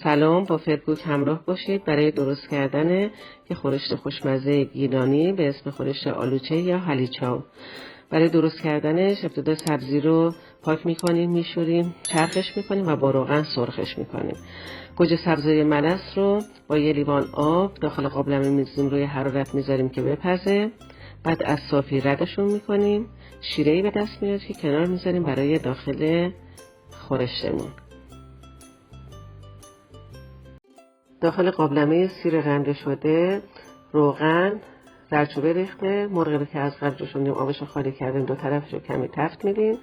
سلام، با فردبوک همراه باشید برای درست کردن یه خورشت خوشمزه گیلانی به اسم خورشت آلوچه یا هلیچاو. برای درست کردنش ابتدا سبزی رو پاک میکنیم، میشوریم، چرخش میکنیم و با روغن سرخش میکنیم. گوجه سبزی ملس رو با یه لیوان آب داخل قابلمه میذاریم، روی حرارت میذاریم که بپزه. بعد از صافی ردشون میکنیم، شیره‌ای به دست میاد که کنار میذاریم برای داخل خورشتمون. داخل قابلمه سیر رنده شده روغن، زردچوبه ریخته، مرغ رو که از قبل جوشوندیم آبش خالی کردیم، دو طرفش رو کمی تفت میدیم،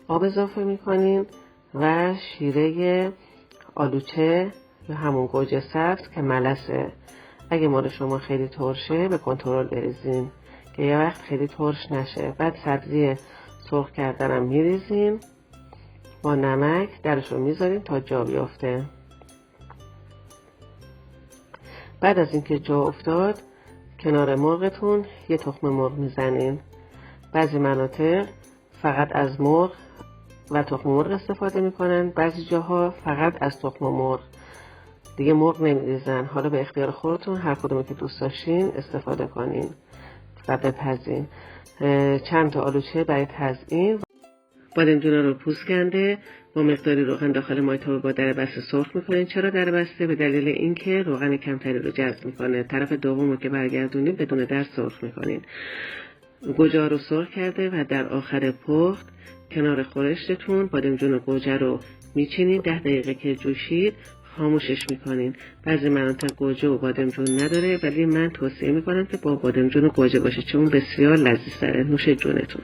آب اضافه میکنیم و شیره آلوچه یا همون گوجه سبز که ملسه. اگه مال شما خیلی ترشه به کنترل بریزین که یه وقت خیلی ترش نشه. بعد سبزی سرخ کردنم میریزیم، با نمک درش رو میذاریم تا جا بیفته. بعد از اینکه جا افتاد کنار مرغتون یه تخم مرغ میزنین. بعضی مناطق فقط از مرغ و تخم مرغ استفاده میکنن، بعضی جاها فقط از تخم مرغ، دیگه مرغ نمیریزن. حالا به اختیار خودتون، هر کدومی که دوست داشتین استفاده کنین و بپزین. چند تا آلوچه برای تزیین. بادمجونا رو پوست کنده با مقداری روغن داخل مایتابه با در بسته سرخ میکنین. چرا در بسته؟ به دلیل اینکه روغن کمتری رو جذب میکنه. طرف دوم رو که برگردونید بدون در سرخ میکنین. گوجه رو سرخ کرده و در آخر پخت کنار خورشتتون بادمجون و گوجه رو میچینین. 10 دقیقه که جوشید خاموشش میکنین. بعضی مناطق گوجه و بادمجون نداره، ولی من توصیه میکنم که با بادمجون و گوجه باشه چون بسیار لذیذ تره. نوش جونتون.